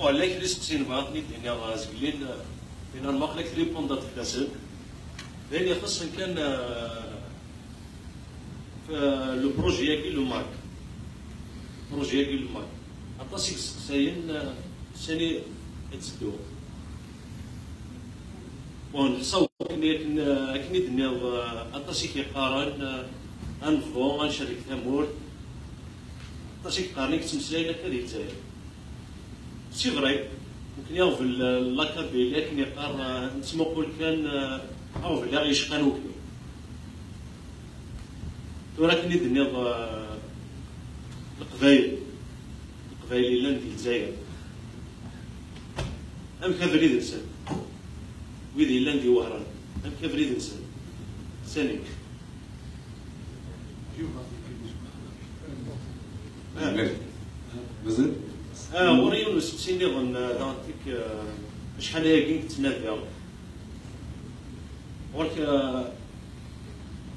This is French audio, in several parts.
ولا كي سقسين بعضني الدنيا غازقلين لأن الماق لك ريبوند تفلاسل لأن يخص كان في لو بروجي ياكي لو مارك بروجي ياكي لو مارك عطاسيك سقساين ساني تسدو ونحصاو كني دنيا عطاسيك يقارن انفو غنشارك ثمور عطاسيك قارني كتمسلاي لك هذه الجزائر سي فري ممكن يغفل لاكابي لكن يقار نتمقول كان او بلا يشقانو كيو ولكن الدنيا القبايل اللي لاند الجزائر ام كافريد انسان ويدي لاندي وهران ام كافريد انسان ثاني مازال وريون سقسيني ظن دانتيك شحال هي كي تنادى ولك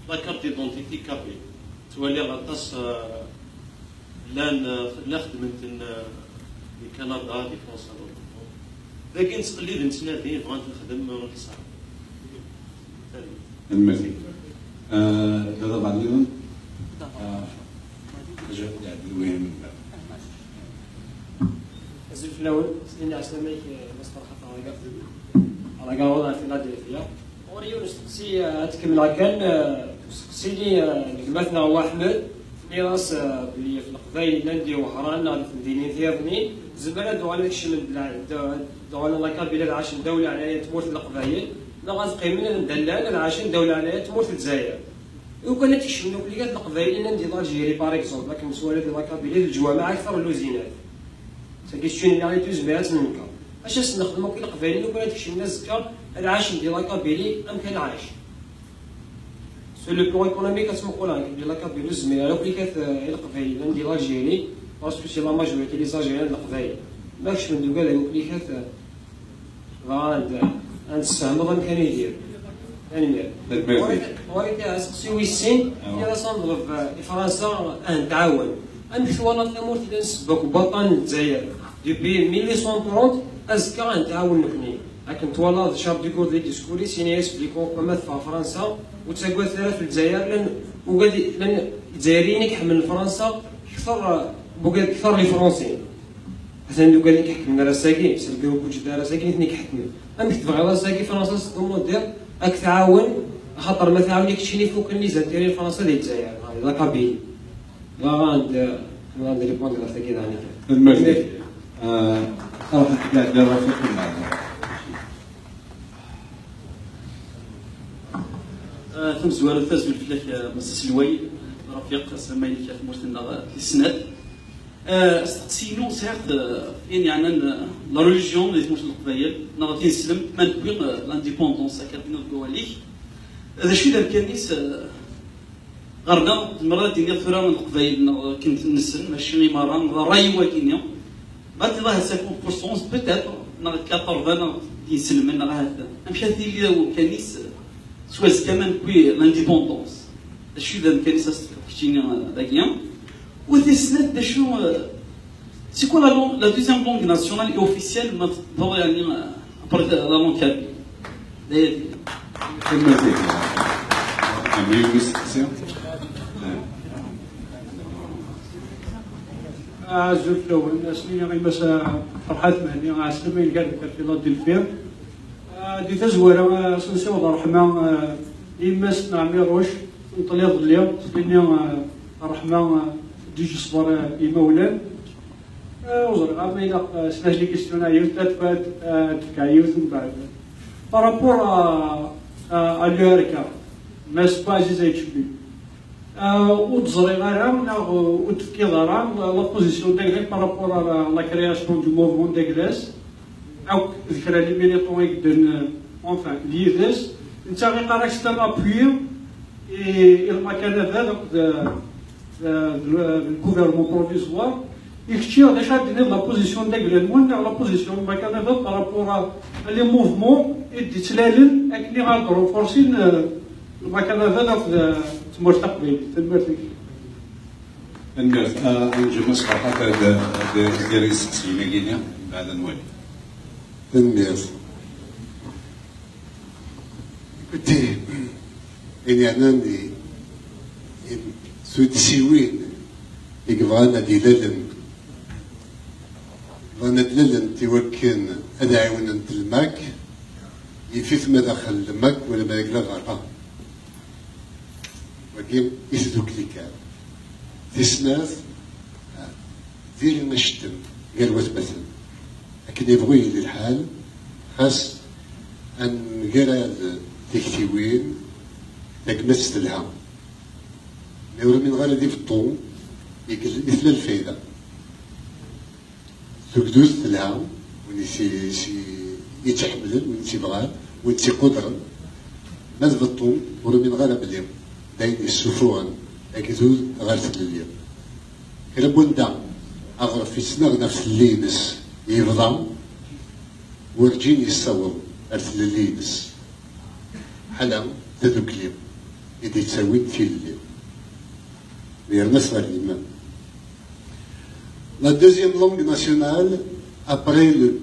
لا كارت ديدونتيتي كابي تولي غطاس لا خدمت في كندا في فرنسا لكن تقليد نتنادي بغيت نخدم ونصح المزيد هذا بعدين جاء الوين زلف الأول سليني عسلاميك مصدر خطا على قاوضة في فيلادلفيا وريون استقسي تكمل كان استقسيني المثنى هو أحمد في راس بلي في القبائل لاندي وهران نعرف مدينين ثيابني زبالة دوالك شمل دوالة لاكابيلا عاشن دولة على تموت القبائل لا غازقي من الدلال عاشن دولة على تموت الجزائر وكان تكشفنا بلي كانت القبائل لاندي الجيري باغ اكزومبل لكن سوالف لاكابيلا الجوامع أكثر اللوزينات ساكيشتوني اللي غادي تزميرات منك اش نخدمو كي القبائل لو كانت تكشف الناس زكا العاش ديال لاكابيلي ام كان عايش سو لو بلون ايكونوميك كتمقولها ديال لاكابيلي الزميره لو كلي كانت القبائل ديال الجيري باسكو سي لا ماجوريتي لي زاجيريان القبائل ماكش من دوكا لو كلي كانت غاد السهم ظن كان يدير يعني ولكن سقسيو السين يلا صنضرب فرنسا نتعاون أمثوالا ثمورت إلى نسبك بطن الجزائر ديبي 1830 أزكى نتعاون نكني لكن طوالا شاب ديكور دي ديسكوري سيني يسبليكو كما في فرنسا وتساقوا ثلاث في الجزائر لأن الجزائريين يحمل فرنسا أكثر لي فرنسيين حتى ندو قال لك حكمنا راساكي سلقاو بوجد راساكي اثنين كحكمنا أم تبغي راساكي فرنسا ستمو دير راك تعاون خاطر ما تعاونيك شيني فوق الميزان ديال فرنسا ديال الجزائر لا كابيل لا غاند ريبوندر على كذا يعني المجد صراحة حكاية ديال راسك ثم زوار الفاز بالفلاك مسس الويل رفيق سمايلي في مرتنا في السنات استقسينو ساعات يعني لا ريليجيون اللي تموت القبائل نغادي نسلم ما نكوي لانديبوندونس كابينو الكواليك هذا شوي دار كانيس غرنا المرة ديال ثورة من القبائل كنت نسن ماشي مرة راي واكينيا بعد الله 50% بوتيتر نغ 80 يسلم لنا هذا مشى لي كانيس سواز كمان كوي لانديبوندونس شو ذا كانيس كتينا داكيا وذي السنة دا شنو سي كو لا دوزيام لونغ ناسيونال اي اوفيسيال ما تطور يعني ابار لا لونغ كابي داير المزيد عملية استقسام زوج الأول سنية غيماس فرحات مهنية عسلمين كان في فيلادلفيا دي تزويرة سنسيو الله رحمة إيماس نعمي روش نطليض اليوم سنية رحمة ديجي صبر إيمولان وزر عما إلا سلاش لي كيستيونا يوث تفاد تفكا يوث من بعد بارابور أليوريكا ماس باجي زي تشبي وتزري غيرها وتفكي غيرها لا بوزيسيون ديغريك بارابور لا كرياسيون دو موفمون ديغريس او ذكرى لي ميليتون يقدر اونفان ليدرس انت غير قراك ستان ابوي اي المكان هذا الغوفرمون بروفيزوار يختار ديجا دير لا بوزيسيون ديغريك مون لا بوزيسيون المكان هذا بارابور لي موفمون يدي تلالن اكني غادرو فورسين المكان هذا في المستقبل في المرتك الناس نجم صراحة ديال السقسيمة كينيا بعد نوالي. الناس écoutez, il y en a سود سيوين يقبغانا دي للن غانا دللن تيوكن هذا عاون الماك يفيت ما دخل الماك ولا ما يقلا غرا ولكن يسدوك لي كان تسناس دير المشتم قال وثبتن لكن يبغي للحال خاص ان قرا تكتيوين لك نستلها نورا من غير دي في الطون مثل الفايده تقدوز تلها ونسي يتحمل ونسي بغاه ونسي قدرا ما في الطون ورا من غير باليوم داين السفوان اكدوز غير اليوم كلا بوندا اغرف في سنغ نفس اللينس يفضى ورجيني يصور ارث اللينس حلا تدوك اليوم يدي تساوي في اليوم La deuxième langue nationale après le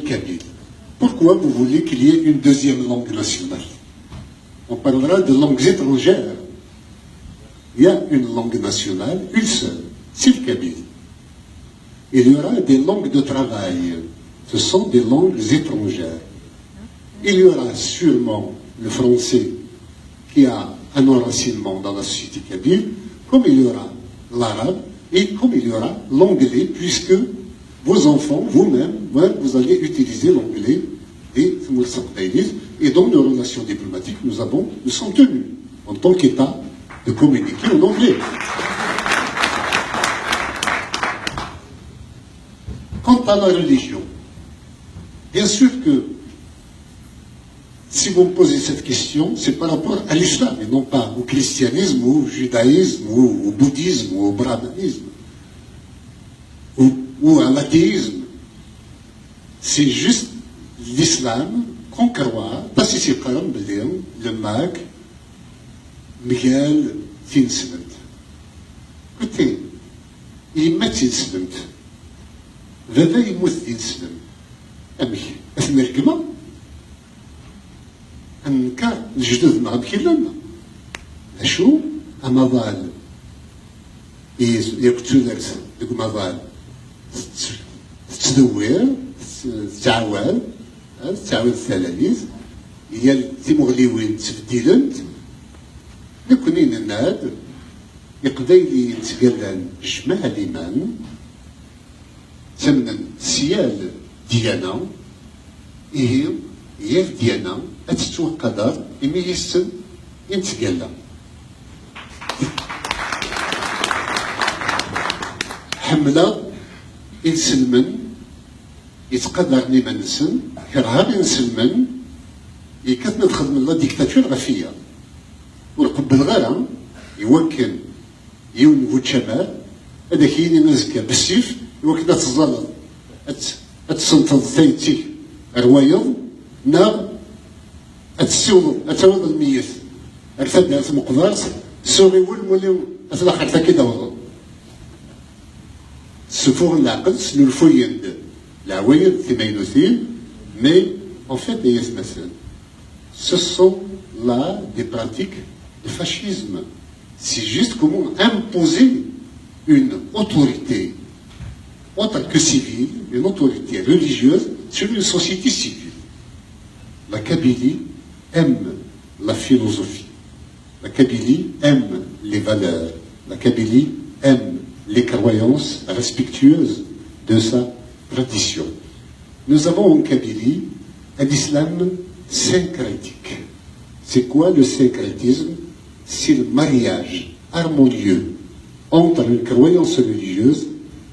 kabyle. Pourquoi vous voulez qu'il y ait une deuxième langue nationale? On parlera de langues étrangères. Il y a une langue nationale, une seule, c'est le kabyle. Il y aura des langues de travail. Ce sont des langues étrangères. Il y aura sûrement le français qui a un enracinement dans la société kabyle, comme il y aura l'arabe et comme il y aura l'anglais, puisque vos enfants, vous-même, vous allez utiliser l'anglais et dans nos relations diplomatiques, nous sommes tenus, en tant qu'État, de communiquer en anglais. Quant à la religion, bien sûr que si vous me posez cette question, c'est par rapport à l'islam et non pas au christianisme, ou au judaïsme, ou au bouddhisme, ou au brahmanisme, ou à l'athéisme. C'est juste l'islam qu'on croit, parce que c'est quand même le mag, Miguel Tinsement. Écoutez, il m'a Tinsement. Vada il m'a Tinsement. Ami, est-ce que أنك الجدد ما بكلنا أشو أمضال يقتلك المضال تدوير تعاون الثلاثيز هي تيمغليوين تبديلنت لكنين الناد يقضي يتقلن جماع الإيمان ثمنا سيال ديانا إيه ياك ديانا أتتو القدر إمي يسن ينتقلى حملة ينسلمن يتقدر نيما نسن كرهاب ينسلمن يكتنا تخدم الله ديكتاتور غفية ونقبل غيرها يوكل يون فوتشامال هذا كيني نزكى بالسيف يوكل تظل أتسنتظ ثيتي روايض نا أتسوض الميت أرثبنا أثم قدارس سوري والمولي أثلاخر ثكيدا وضو السفور العقل سنو الفوين العوايد ثمينوثين mais en fait ce sont là des pratiques de fascisme. C'est juste comment imposer une autorité en tant que civile, une autorité religieuse sur une société civile. La Kabylie aime la philosophie. La Kabylie aime les valeurs. La Kabylie aime les croyances respectueuses de sa tradition. Nous avons en Kabylie un islam syncrétique. C'est quoi le syncrétisme? C'est le mariage harmonieux entre une croyance religieuse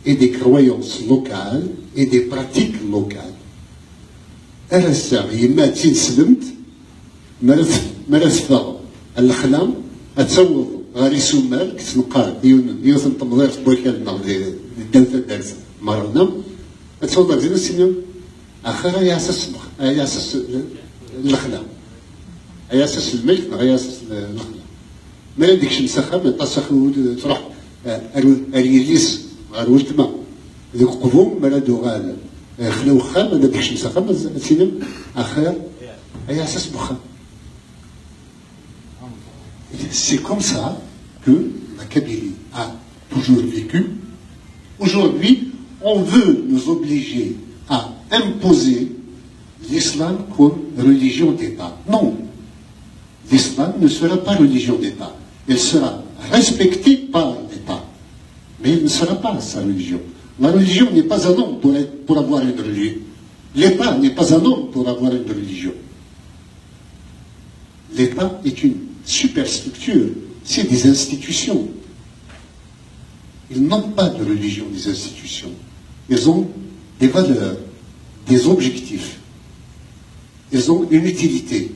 et des croyances locales et des pratiques locales. أرسع يما تنسلمت مرسفة الخلام أتصوض غاري سومال كتنقار يوثن تمضير بوكالنا الدوثة الدرس مرنا أتصوض غزينا سنين آخر ياسس الخلام ياسس الملك ياسس الخلام ما عندكش مسخه ما تصخ تروح اليليس غير ولتما ذوك قبوم ما دوغال خلاو خا ما عندكش مسخه ما سينم اخر اي اساس بخا. C'est comme ça que la Kabylie a toujours vécu. Aujourd'hui, on veut nous obliger à imposer l'islam comme religion d'État. Non, l'islam ne sera pas religion d'État. Elle sera respectée par l'État, mais elle ne sera pas sa religion. La religion n'est pas un homme pour avoir une religion. L'État n'est pas un homme pour avoir une religion. L'État est une superstructure, c'est des institutions. Ils n'ont pas de religion, des institutions. Ils ont des valeurs, des objectifs. Ils ont une utilité.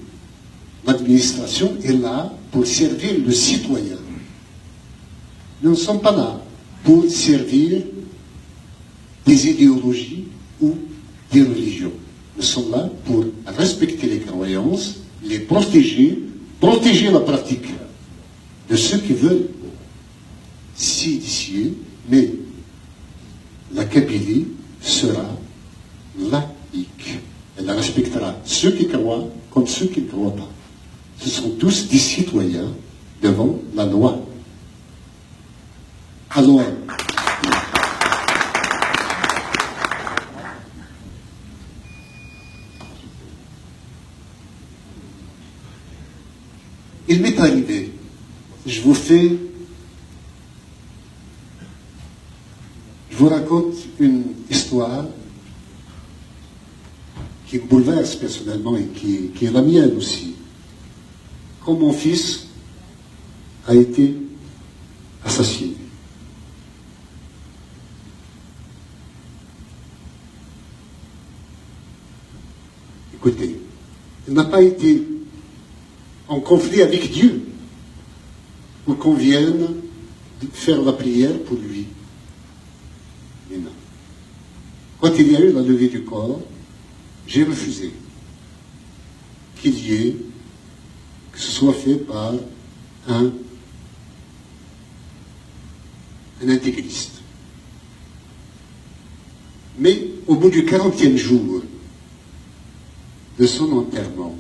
L'administration est là pour servir le citoyen. Nous ne sommes pas là pour servir des idéologies ou des religions. Nous sommes là pour respecter les croyances, les protéger, protéger la pratique de ceux qui veulent s'initier, mais la Kabylie sera laïque. Elle respectera ceux qui croient comme ceux qui ne croient pas. Ce sont tous des citoyens devant la loi. Alors, il m'est arrivé, je vous raconte une histoire qui me bouleverse personnellement et qui est la mienne aussi. Quand mon fils a été assassiné. Écoutez, il n'a pas été en conflit avec Dieu pour qu'on vienne faire la prière pour lui. Mais non. Quand il y a eu la levée du corps, j'ai refusé qu'il y ait, que ce soit fait par un intégriste. Mais au bout du 40e jour de son enterrement,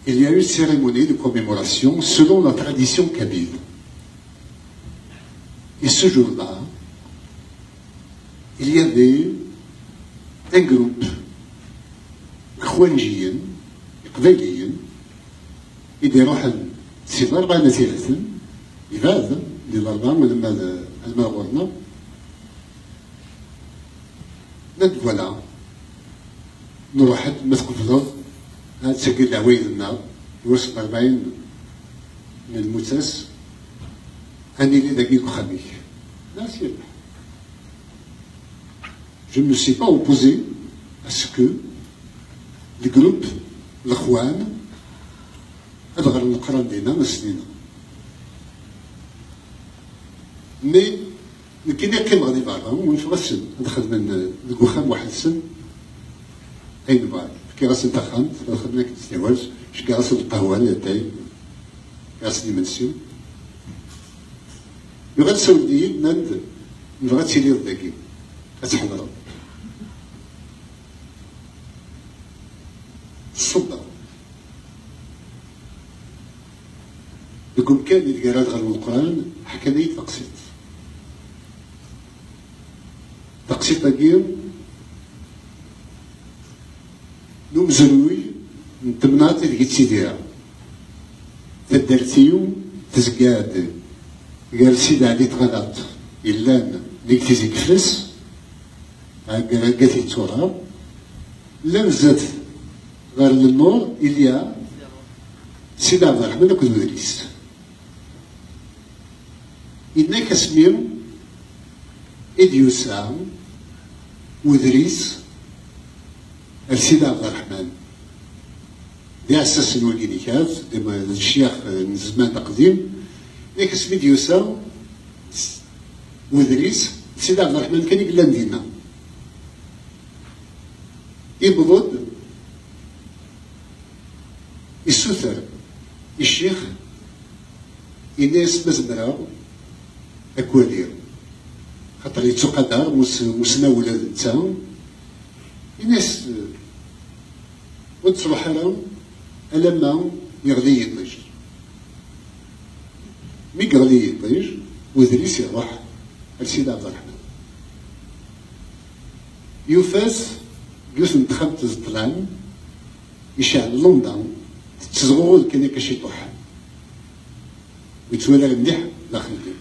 il y a eu une cérémonie de commémoration selon la tradition kabyle. Et ce jour-là, il y avait un groupe خوانجيين قبيليين يديروا سي 4 ثلاثة لماذا؟ للأربعة ولما المغورنا فوالا نروح ما تقبضوا تسجل العوايد النار يوصل 40 من الموتاس أني لي دقيق خميك لا سير. Je ne me suis pas opposé à ce que le groupe, l'Akhwan, أدغر القرآن دينا مسنينا. مي كاين كيما غادي بعضها ونشوف السن ندخل من الكوخام واحد السن أين بعض كي غاسل تخان خدنا كنتستيواج شكي غاسل القهوة تاي غاسل يمنسيو يغاد سودي نند نبغى تسيلي رداكي أتحضر الصبا لكم كان يتقرا غير القرآن حكاني تقسيط أجير نوم زروي نتمناطي ديك تسيديها تدرتيو تزقاد قال سيدي علي تغلط إلا ديك تيزي كفلس قالت التراب لا زاد غير للنور إليا سيدي عبد الرحمن أكد ودريس إنك اسميم إديوسام ودريس السيدي عبد الرحمن دي أساس الولي كاف ديما الشيخ من زمان قديم إنك اسمي إديوسام ودريس السيدي عبد الرحمن كان يقلان دينا يبغض السوثر الشيخ إناس مزمرة أكوالير خاطر يتقدر مسنا ولاد نتا إناس وتصبح لهم ألما يغلي يطيج مي يغلي يطيج وذريس يروح لسيدي عبد الرحمن يوفاس يوسن تخمت زطلان يشعل لندن تزغول كان كشي طوح ويتولى مليح لا خلدي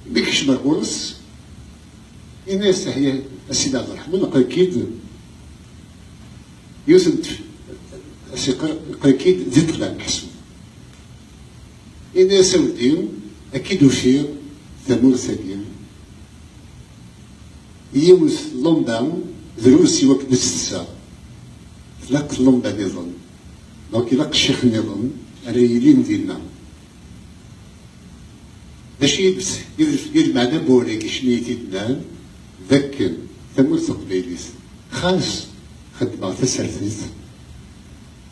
بكش مرقورس الناس هي السيدي عبد الرحمن اكيد يوسن اكيد زطلان حسن الناس سودين اكيد وفير ثمور ثانيين يوس لندن دروسي وقت نستسا تلاق لندن نظن دونك يلاق الشيخ نظن على يلين ديالنا باش يد معنا بوريك شنيتي دنان ذاك ثمور تقبيليس خاص خدمة تسرثيت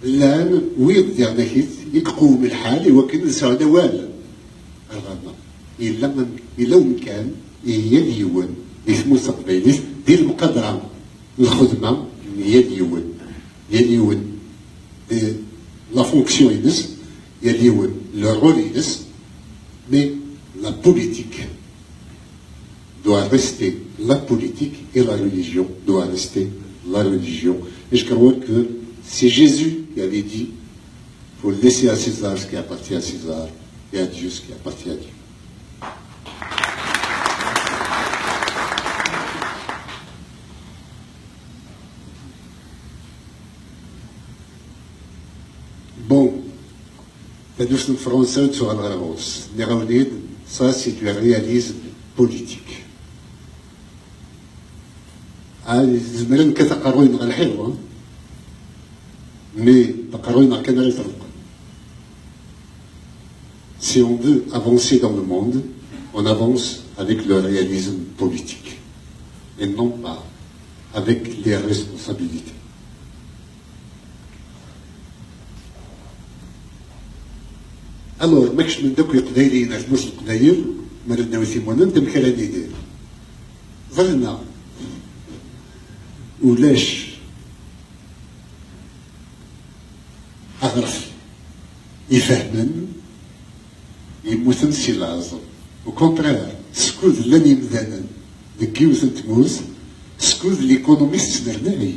الآن ويد ديالنا كيت يقوم الحال وكن نسعد وال الغنى إلا ومكان هي اليوم يسمو تقبيليس ديال المقدرة الخدمة هي اليوم la fonction il y a le rôle mais la politique doit rester la politique et la religion doit rester la religion. Et je crois que c'est Jésus qui avait dit il faut laisser à César ce qui appartient à César et à Dieu ce qui appartient à Dieu. Bon, la douce française sur la réponse. Ça, c'est du réalisme politique. Mais si on veut avancer dans le monde, on avance avec le réalisme politique et non pas avec les responsabilités. Alors, ماكش من دوك القبايلين عجبوش القبايل مرنا وثيمونا انت مكراني داير ظلنا ولاش أغرف يفهمن يموتن سي العظم وكونترير سكوز لاني مذانا ذك يوثن تموز سكوز ليكونوميست مرناي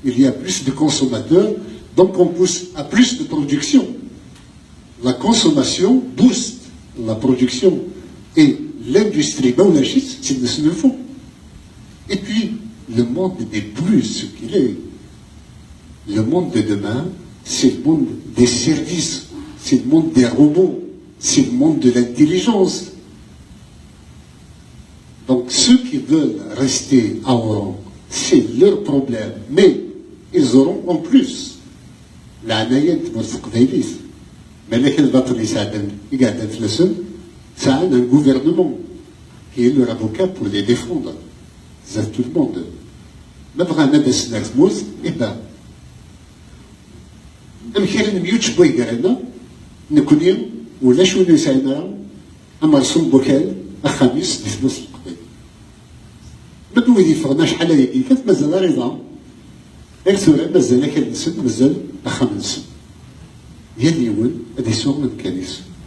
il y a plus de consommateurs donc on pousse à plus de production. La consommation booste la production et l'industrie c'est ce qu'il faut. Et puis, le monde n'est plus ce qu'il est. Le monde de demain, c'est le monde des services, c'est le monde des robots, c'est le monde de l'intelligence. Donc, ceux qui veulent rester en rang, c'est leur problème. Mais, ils auront en plus la عناية مستقبلية. Mais lequel va trouver il y a un gouvernement qui est leur avocat pour les défendre. C'est tout le monde. Mais vraiment, eh bien, أمكن نميوتش بويقرنا نكونين ولا شو نساينا أمرسوم بوكال الخميس لفلوس القبيل. ما دوي فرنا شحال هيك كانت مازال رضا. غير ثورة مازال كان نسد مازال خمس.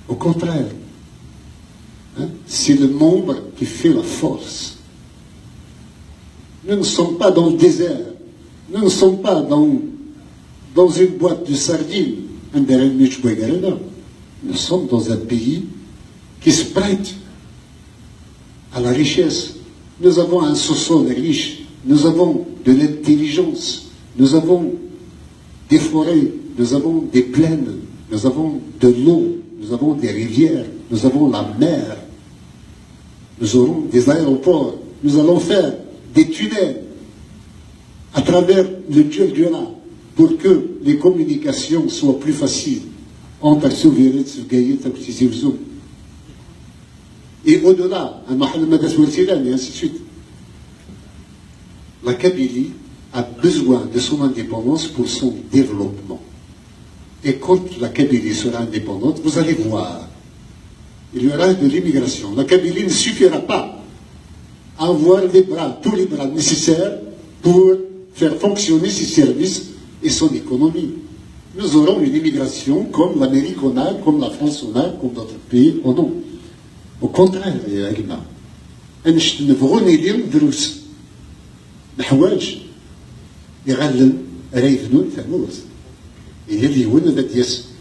Au contraire, hein, c'est le nombre qui fait la force. Nous ne sommes pas dans le désert, nous ne sommes pas dans une boîte de sardines. Nous sommes dans un pays qui se prête à la richesse. Nous avons un sous-sol riche, nous avons de l'intelligence, nous avons des forêts, nous avons des plaines, nous avons de l'eau, nous avons des rivières, nous avons la mer, nous aurons des aéroports, nous allons faire des tunnels à travers le Djurdjura pour que les communications soient plus faciles entre Souviret, Sougaït et Tizi Ouzou. Et au-delà, et ainsi de suite. La Kabylie a besoin de son indépendance pour son développement. Et quand la Kabylie sera indépendante, vous allez voir, il y aura de l'immigration. La Kabylie ne suffira pas à avoir tous les bras nécessaires pour faire fonctionner ses services et son économie. Nous aurons une immigration comme l'Amérique en a, comme la France en a, comme d'autres pays en ont. Au contraire, يا جماعة أنا نبغوا نديروا دروس الحوايج يغلل رايفنون ثموز هي اللي هو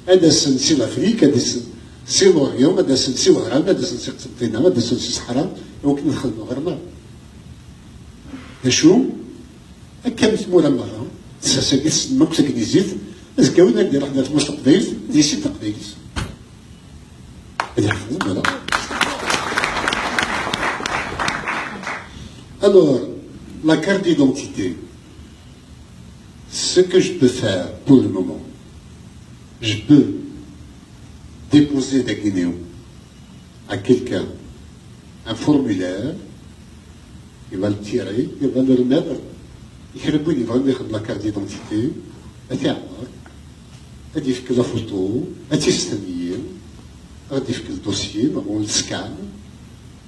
هذا سي لافريك هذا سي لوريون هذا سي وهران هذا سي قسنطينة هذا سي صحراء ممكن نخدموا غير مرة شو هكا مثمولا مرة ساسكيس مكسك نزيد أزكاونا ندير حنا في مستقبل دي سي تقبيل هذا فهمنا. Alors, la carte d'identité, ce que je peux faire pour le moment, je peux déposer des guinéens à quelqu'un un formulaire, il va le tirer, il va le remettre, il va mettre la carte d'identité, il va dire que la photo, il va dire que le dossier, on le scanne,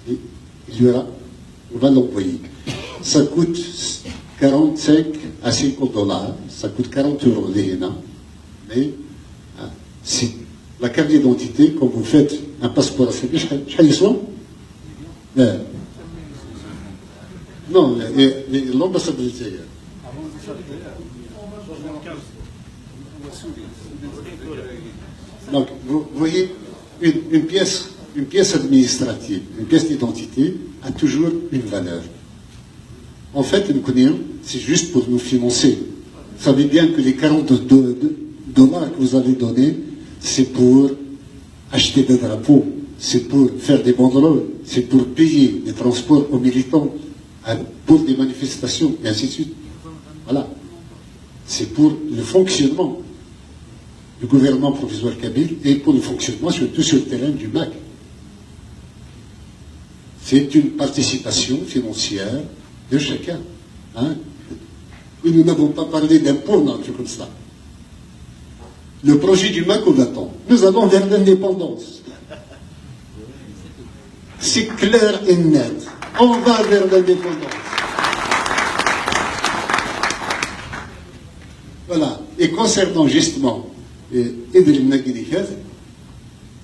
et il y aura. On va l'envoyer. Ça coûte 45 à 50 dollars, ça coûte 40 euros mais si la carte d'identité, quand vous faites un passeport africain, non, l'ambassade de donc, vous voyez, une pièce administrative, une pièce d'identité a toujours une valeur. En fait, c'est juste pour nous financer. Vous savez bien que les 40 dollars que vous allez donner, c'est pour acheter des drapeaux, c'est pour faire des banderoles, c'est pour payer des transports aux militants, pour des manifestations, et ainsi de suite. Voilà. C'est pour le fonctionnement du gouvernement provisoire kabyle et pour le fonctionnement surtout sur le terrain du MAC. C'est une participation financière de chacun. Hein? Et nous n'avons pas parlé d'impôts, non, comme ça. Le projet du MAC, on attend. Nous allons vers l'indépendance. C'est clair et net. On va vers l'indépendance. Voilà. Et concernant justement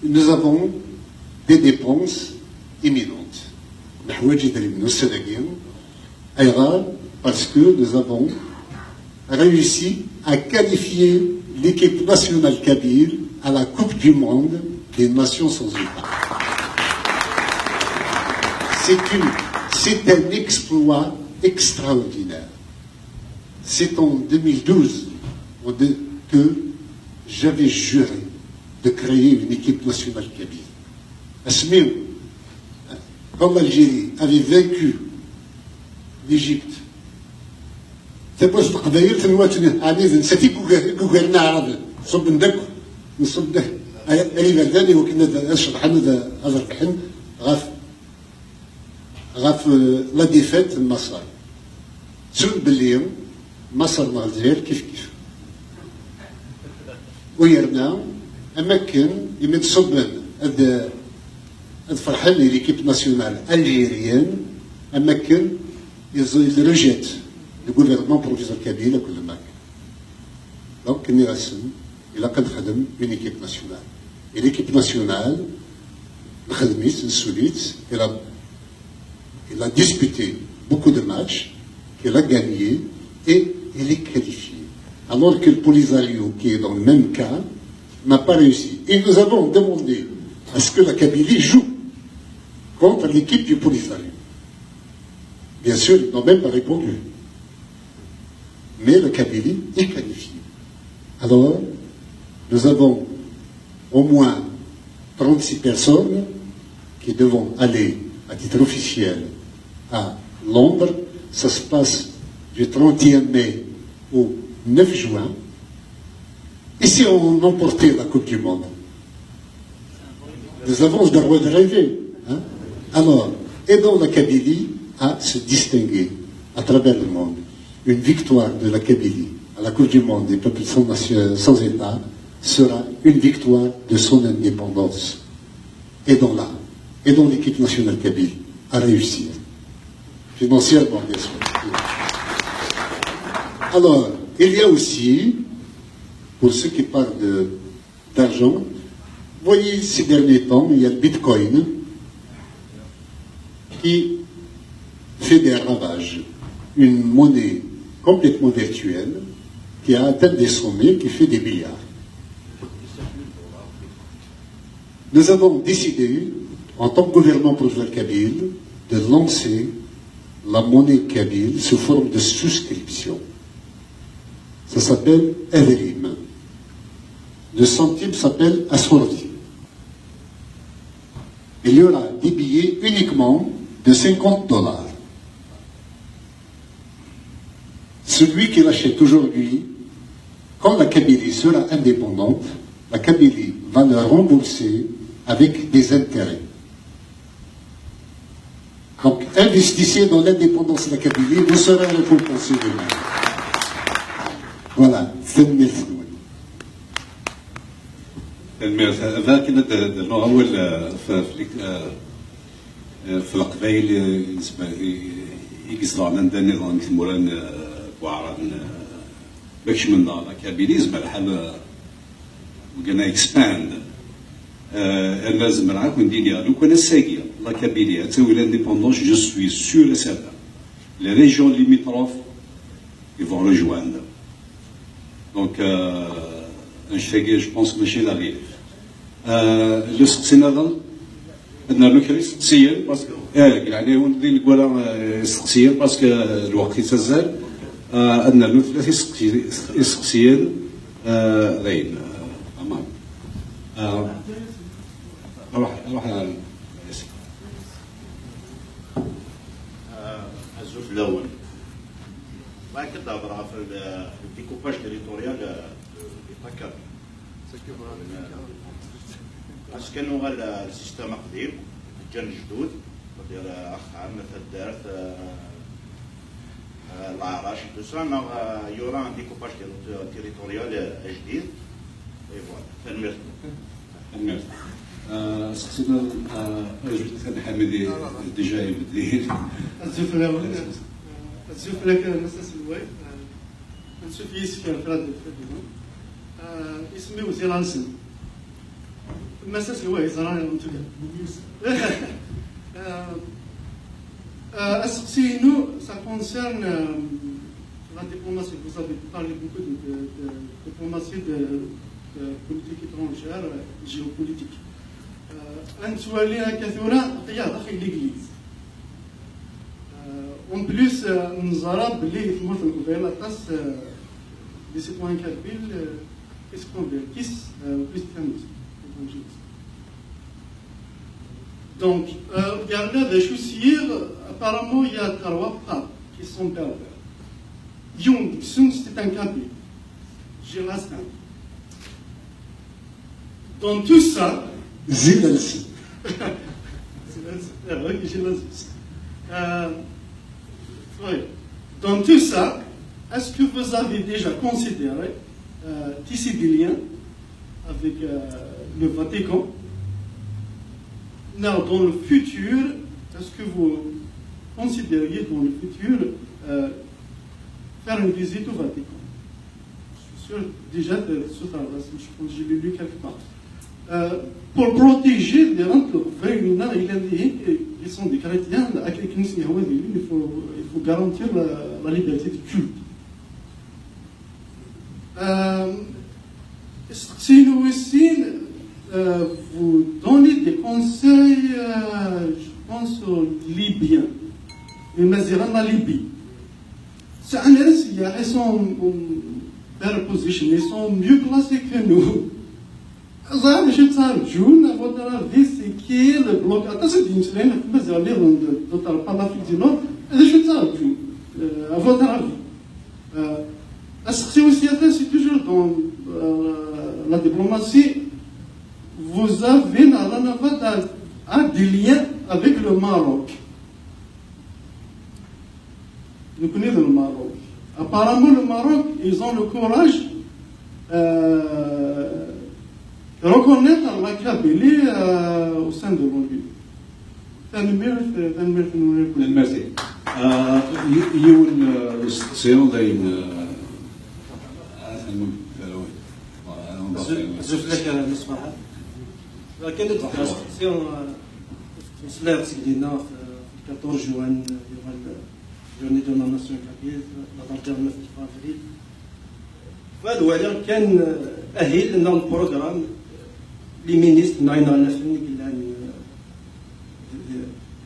nous avons des dépenses imminentes. Parce que nous avons réussi à qualifier l'équipe nationale kabyle à la Coupe du Monde des Nations sans État. C'est un exploit extraordinaire. C'est en 2012 que j'avais juré de créer une équipe nationale kabyle. Asmir, quand l'Algérie avait vaincu l'Égypte, c'est pour ce que je suis c'était gouvernement arabe. Nous sommes la défaite de Massar. Sur Belém, Massar Malzir, kif. ويرنا أماكن يمد صبن هذا فرحان ليكيب ناسيونال ألجيريان أماكن يرجعت الجوفرنمون بروفيسور كابيل كل ماك دونك كني راسم إلا كنخدم اون ايكيب ناسيونال et l'équipe nationale الخدميت السوليت il a disputé beaucoup de matchs qu'il a gagné et il est qualifié. Alors que le Polisario, qui est dans le même cas, n'a pas réussi. Et nous avons demandé à ce que la Kabylie joue contre l'équipe du Polisario. Bien sûr, ils n'ont même pas répondu. Mais la Kabylie est qualifiée. Alors, nous avons au moins 36 personnes qui devront aller à titre officiel à Londres. Ça se passe du 31 mai au 9 juin, et si on emportait la Coupe du Monde, nous avons le droit de rêver. Hein? Alors, aidons la Kabylie à se distinguer à travers le monde. Une victoire de la Kabylie à la Coupe du Monde des peuples sans État sera une victoire de son indépendance. Aidons-la, aidons l'équipe nationale kabyle à réussir, financièrement bien sûr. Alors, il y a aussi, pour ceux qui parlent d'argent, vous voyez ces derniers temps, il y a le Bitcoin qui fait des ravages. Une monnaie complètement virtuelle qui a atteint des sommets, qui fait des milliards. Nous avons décidé, en tant que gouvernement provisoire kabyle, de lancer la monnaie kabyle sous forme de souscription. Ça s'appelle Evrim. Le centime s'appelle Aswardi. Il y aura des billets uniquement de $50. Celui qui l'achète aujourd'hui, quand la Kabylie sera indépendante, la Kabylie va le rembourser avec des intérêts. Donc, investissez dans l'indépendance de la Kabylie, vous serez récompensé demain. Voilà, c'est le méthode. هذا كنا درنا اول في القبائل يقصدوا عندنا نظام الموران وعران باش من لا كابيليزم الحال وقنا اكسباند لازم نعاود ندير لو كان الساقيه لا كابيليه تسوي لانديبوندونس جو سوي سور سيرتان les régions limitrophes ils vont rejoindre donc je pense que ماشي لا غير اللي سقسينا هذا عندنا لو سقسيين باسكو يعني وندير لك ولا سقسيين باسكو الوقت يتزال عندنا لو ثلاثه سقسيين راين امان روح الزوج الاول ما كتهضر في الديكوباج تيريتوريال لطاكا اش كانوا السيستم قديم كان جدود ديال اخ عام مثلا دارت العراش تو سا يورا ان ديكوباج تيريتوريال جديد اي فوالا تنمير سقسينا جبت حميدي ديجا يبدي الزوف الاول الزوف لك مساس الواي نشوف يسكن في هذا الفيلم اسمي وزيرانسن مساس الواي زراني نتوكا Asksino, ça concerne la diplomatie. Vous avez parlé beaucoup de diplomatie de politique étrangère, géopolitique. l'église. En plus, nous avons les citoyens kabyles qui se convertissent au christianisme évangéliste. Donc, regardez les chaussures, apparemment, il y a trois papes qui sont pervers. Jung, c'est un kabyle. Gérastin. Dans tout ça, Zelensky. Dans tout ça, est-ce que vous avez déjà considéré tisser des liens avec le Vatican? Non, dans le futur, est-ce que vous considériez dans le futur faire une visite au Vatican? Je suis sûr déjà de ce travail, je pense que je l'ai lu quelque part. Pour protéger les rentres, ils sont des chrétiens, il faut garantir la liberté de culte. Si nous aussi, vous donnez des conseils, je pense, aux Libyens, les Mazirans en Libye. C'est un ils sont better position, ils sont mieux classés que nous. Je t'arjoune à votre avis, c'est qui est le bloc. Attention, je ne sais pas l'Afrique du Nord. Je t'arjoune à votre avis. C'est aussi c'est toujours dans la diplomatie, vous avez des liens avec le Maroc. Vous connaissez le Maroc. Apparemment, le Maroc, ils ont le courage reconnaître la Kabylie au sein de mon lieu. المرتي يون الاستقصيون داين زوج لك المصباحات كانت الكونستيتيسيون مسلاة سيدنا في 14 جوان جورني دو لا ناسيون كابيل لا دالتيرناتيف افريل فهذا الوالي كان اهل لنا البروغرام لي مينيستر ناينا نفسني كلا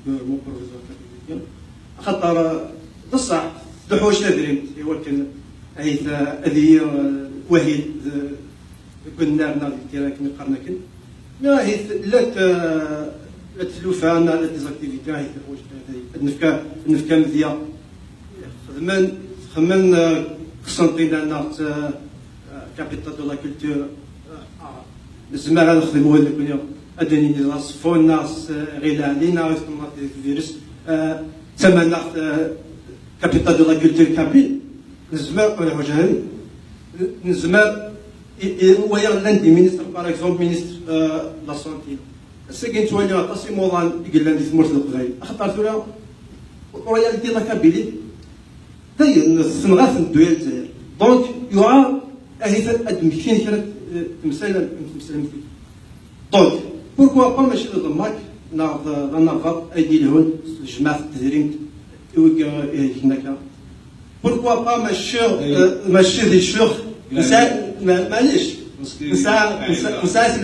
مو بروفيسور كابيل خاطر بصح دحوش تدريم هو كان هيث هذه وحيد كنا نادي كما قرنا كن ما هي لا تلوفا لا ديزاكتيفيتي هي الحوايج النفكا مزيان خمن قسنطين لنا كابيتال دو لا كولتور نسمع نخدموا هذاك اليوم اداني نصفوا الناس غير علينا الفيروس ثمن كابيتال دو لا كولتور كابيل نسمع ولا وجهين نسمع ويا لاندي مينيستر باغ اكزومبل مينيستر لا سونتي سكين توالي عطاسي موضان يقول لنا في مرت القبائل اخطر ثورة رويال دي لا كابيلي هي الصنغات الدوية الجزائر دونك يوعى اهي ادمكين كانت تمثال دونك بوركوا با ماشي ضماك ناخذ النقاط ايدي الهون جماعة التدريم هناك بوركوا با ماشي ذي الشيوخ معليش مساس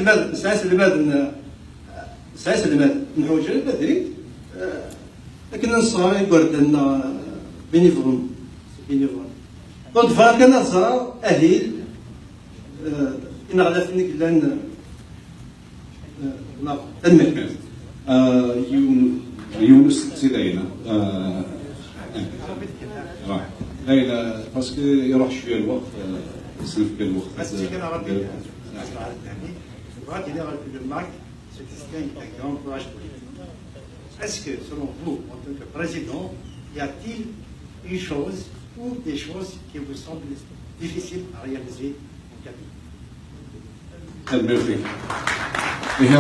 المال نحوج بدري لكن نصرا يقرد لنا بينيفون دونك فكان نصرا اهيل ان غدا فينك لان المال يونس سيداينا راح لا باسكو يروح شويه الوقت يسلف الوقت Parce que la République, ce qui est un grand courage politique. Est-ce que, selon vous, en tant que président, y a-t-il une chose ou des choses qui vous semblent difficiles à réaliser en cabinet? المرفي هي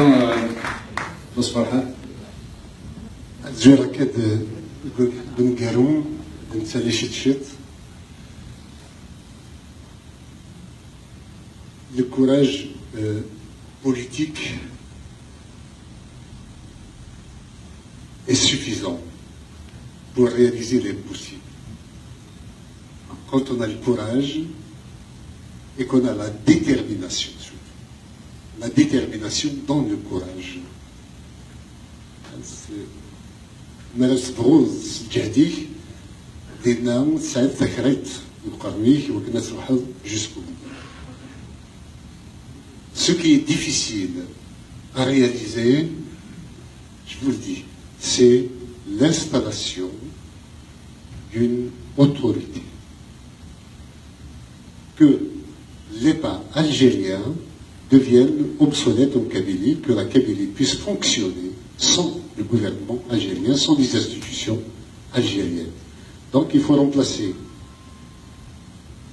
بس فرحة الجيرة كاد بنقارون نتسالي شت le courage politique est suffisant pour réaliser l'impossible. Quand on a le courage et qu'on a la détermination, surtout. La détermination dans le courage. مارس بروز جهدي دينا سعد ذكرت القرنيك وكنا نروحوا jusqu'au bout. Ce qui est difficile à réaliser, je vous le dis, c'est l'installation d'une autorité. Que l'État algérien devienne obsolète en Kabylie, que la Kabylie puisse fonctionner sans le gouvernement algérien, sans les institutions algériennes. Donc il faut remplacer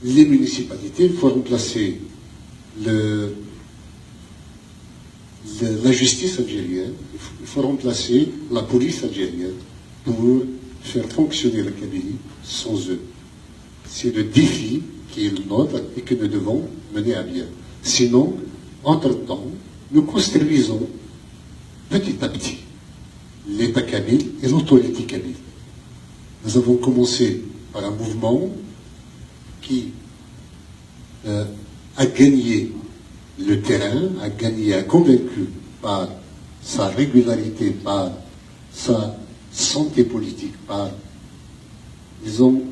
les municipalités, il faut remplacer la justice algérienne, il faut remplacer la police algérienne pour faire fonctionner la Kabylie sans eux. C'est le défi qui est le nôtre et que nous devons mener à bien. Sinon, entre-temps, nous construisons petit à petit l'État kabyle et l'autorité kabyle. Nous avons commencé par un mouvement qui a gagné le terrain, a convaincu par sa régularité, par sa santé politique, par, disons,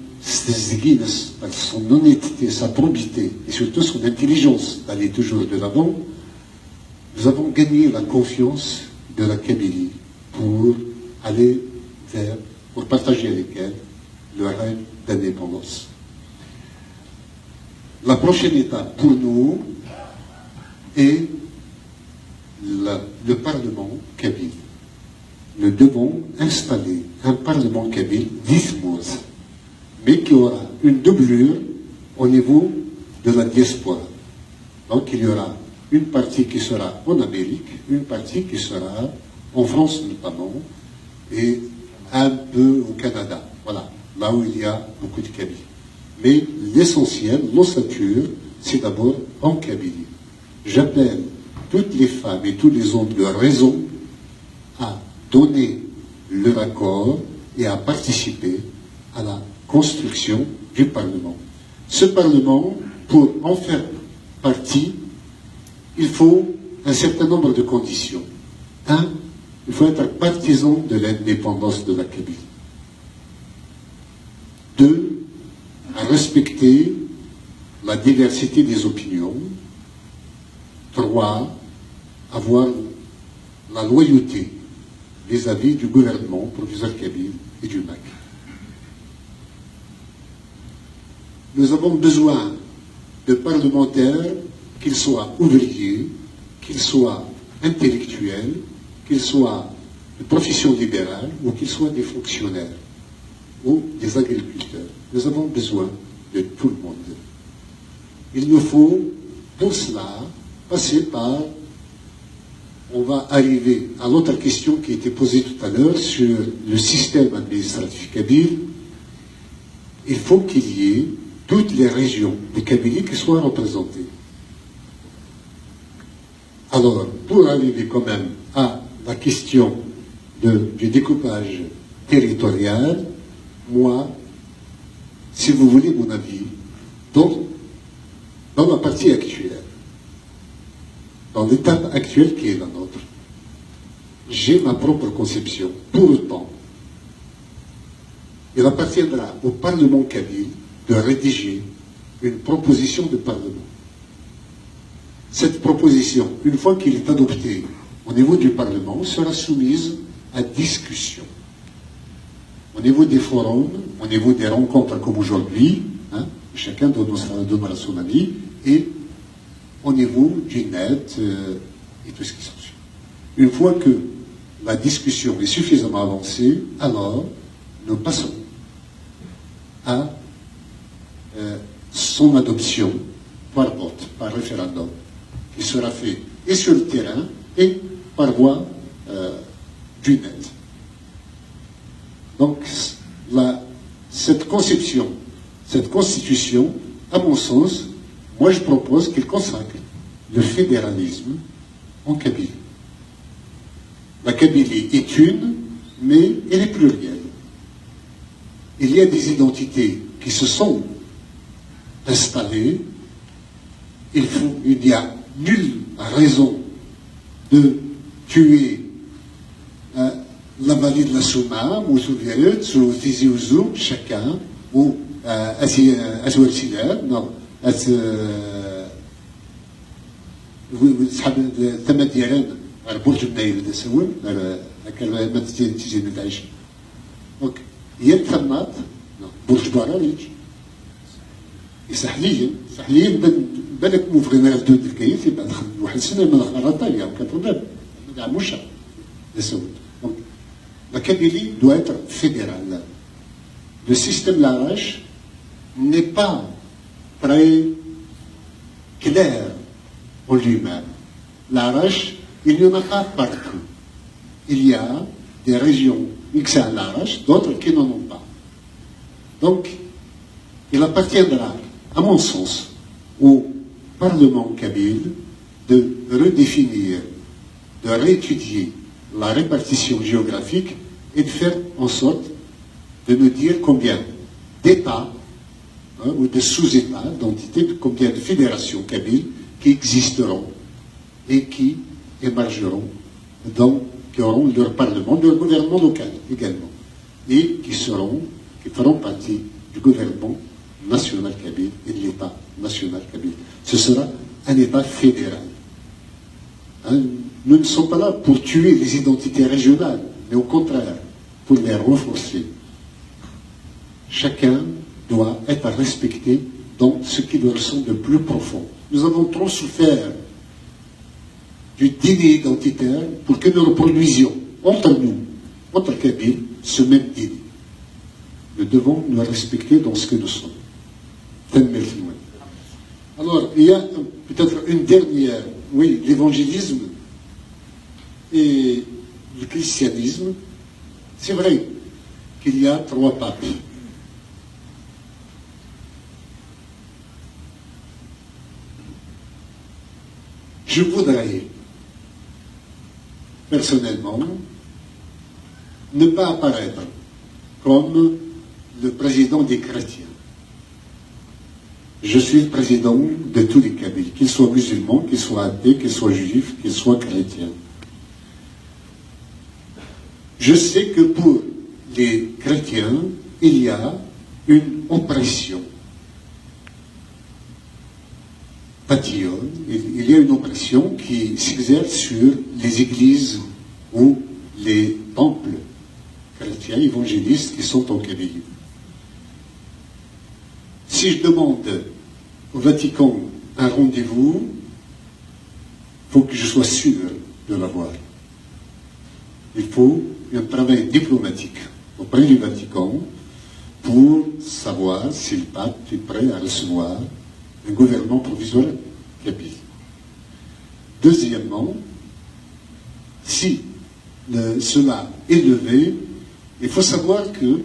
par son honnêteté, sa probité et surtout son intelligence d'aller toujours de l'avant. Nous avons gagné la confiance de la Kabylie pour aller vers, pour partager avec elle le rêve d'indépendance. La prochaine étape pour nous est le Parlement kabyle. Nous devons installer un Parlement kabyle d'Ismos, mais qui aura une doublure au niveau de la diaspora. Donc il y aura une partie qui sera en Amérique, une partie qui sera en France notamment, et un peu au Canada. Voilà, là où il y a beaucoup de Kabyles. Mais l'essentiel, l'ossature, c'est d'abord en Kabylie. J'appelle toutes les femmes et tous les hommes de raison à donner leur accord et à participer à la construction du Parlement. Ce Parlement, pour en faire partie, il faut un certain nombre de conditions. Un, il faut être partisan de l'indépendance de la Kabylie. Deux, à respecter la diversité des opinions. Trois, avoir la loyauté vis-à-vis du gouvernement provisoire kabyle et du MAC. Nous avons besoin de parlementaires, qu'ils soient ouvriers, qu'ils soient intellectuels, qu'ils soient de profession libérale ou qu'ils soient des fonctionnaires ou des agriculteurs. Nous avons besoin de tout le monde. Il nous faut, pour cela, passer par... On va arriver à l'autre question qui a été posée tout à l'heure sur le système administratif kabyle. Il faut qu'il y ait toutes les régions de Kabylie qui soient représentées. Alors, pour arriver quand même à la question du découpage territorial, moi, si vous voulez mon avis, dans la partie actuelle, dans l'étape actuelle qui est la nôtre, j'ai ma propre conception. Pour autant, il appartiendra au Parlement kabyle de rédiger une proposition de Parlement. Cette proposition, une fois qu'il est adopté au niveau du Parlement, sera soumise à discussion. Au niveau des forums, au niveau des rencontres comme aujourd'hui, hein, chacun donnera son avis, et au niveau du net et tout ce qui s'ensuit. Une fois que la discussion est suffisamment avancée, alors nous passons à son adoption par vote, par référendum, qui sera fait et sur le terrain et par voie du net. Donc, cette conception, cette constitution, à mon sens, moi je propose qu'il consacre le fédéralisme en Kabylie. La Kabylie est une, mais elle est plurielle. Il y a des identités qui se sont installées. Il n'y a nulle raison de tuer la vallée de la Souma, ou Souviet, ou Tizi Ouzou, chacun, ou Asouel Sider, non, صحاب ثم ديالنا على برج النايل دا سوون على كان ما تجي نتعيش دونك هي الثمات برج براريج سحليا بالك مو بغينا نردو الكيف يبقى دخل واحد السنه ما دخل ايطاليا كان بروبليم ما دعموش دا سوون دونك la Kabylie doit être fédérale. Le système Larache n'est pas très clair en lui-même. L'Arrache, il n'y en a pas partout. Il y a des régions mixées à l'Arrache, d'autres qui n'en ont pas. Donc, il appartiendra, à mon sens, au Parlement kabyle de redéfinir, de réétudier la répartition géographique et de faire en sorte de nous dire combien d'États ou de sous-États, d'entités, combien de fédérations kabyles qui existeront et qui émergeront, qui auront leur parlement, leur gouvernement local également, et qui feront partie du gouvernement national kabyle et de l'État national kabyle. Ce sera un État fédéral. Hein, nous ne sommes pas là pour tuer les identités régionales, mais au contraire, pour les renforcer. Chacun doit être respecté dans ce qui le ressent de plus profond. Nous avons trop souffert du déni identitaire pour que nous reproduisions entre nous, entre Kabyles, ce même déni. Nous devons nous respecter dans ce que nous sommes. Alors, il y a peut-être une dernière oui, l'évangélisme et le christianisme, c'est vrai qu'il y a 3 papes. Je voudrais, personnellement, ne pas apparaître comme le président des chrétiens. Je suis le président de tous les Kabyles, qu'ils soient musulmans, qu'ils soient athées, qu'ils soient juifs, qu'ils soient chrétiens. Je sais que pour les chrétiens, il y a une oppression. Patillonne, il y a une oppression qui s'exerce sur les églises ou les temples chrétiens évangélistes qui sont en Kabylie. Si je demande au Vatican un rendez-vous, il faut que je sois sûr de l'avoir. Il faut un travail diplomatique auprès du Vatican pour savoir si le pape est prêt à recevoir un gouvernement provisoire kabyle. Deuxièmement, si cela est levé, il faut savoir que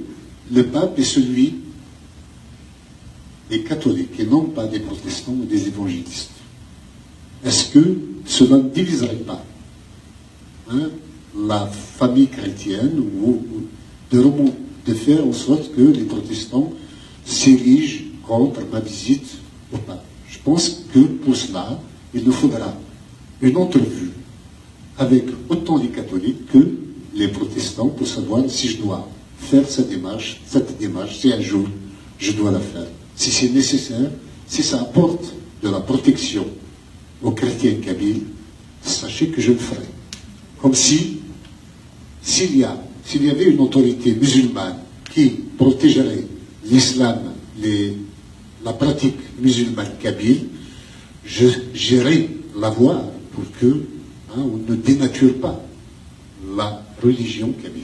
le pape est celui des catholiques et non pas des protestants ou des évangélistes. Est-ce que cela ne diviserait pas la famille chrétienne ou de faire en sorte que les protestants s'érigent contre ma visite au pape? Je pense que pour cela, il nous faudra une entrevue avec autant les catholiques que les protestants pour savoir si je dois faire cette démarche, si un jour je dois la faire. Si c'est nécessaire, si ça apporte de la protection aux chrétiens kabyles, sachez que je le ferai. Comme s'il y avait une autorité musulmane qui protégerait l'islam, la pratique musulmane kabyle, j'irai la voir pour que on ne dénature pas la religion kabyle,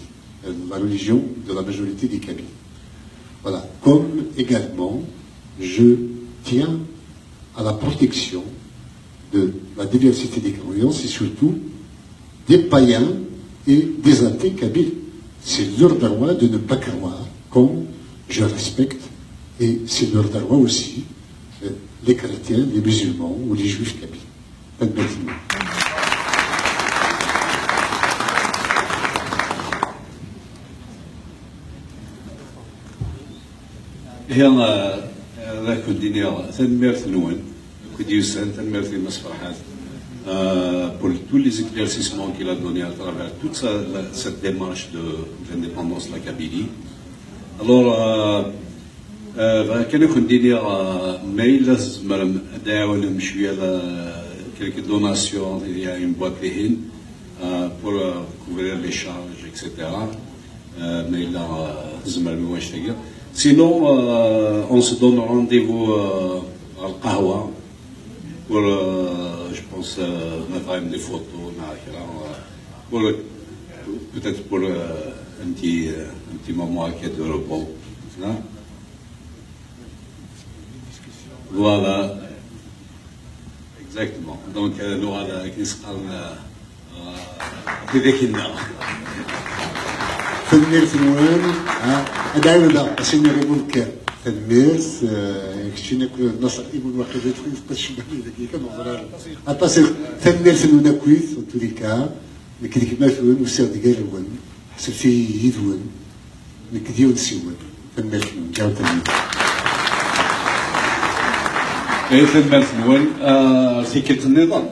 la religion de la majorité des Kabyles. Voilà. Comme également, je tiens à la protection de la diversité des croyances et surtout des païens et des athées kabyles. C'est leur droit de ne pas croire, comme je respecte, et c'est leur droit aussi, les chrétiens, les musulmans ou les juifs kabyles. Permettez-moi. هي ذاك الدنيا تنميرت نون كديوسان تنميرت المسفرحات pour tous les éclaircissements qu'il a donnés à travers toute cette démarche d'indépendance de la Kabylie. Alors, كان يكون دينيا ميل لازم داون شويه quelques donations, il y a une boîte de hin pour couvrir les charges, etc. Mais il a sinon, on se donne rendez-vous à Al-Qahwa pour, je pense, mettre des photos, peut-être pour un petit moment de repos. Voilà. Exactement. Donc, nous allons تنميرت نوان أدعي لا أسيني ريمون كان تنميرت كشينا كل الناس إيمون واحد يدخل يفتش بني ذكي كم أمرار أتصل تنميرت نونا كويس وتريكا نكديك ما فون وسير دقيق ون حسب في يدون نكديو نسيون تنميرت نوان جاو تنميرت تنميرت نوان سيكلت النظام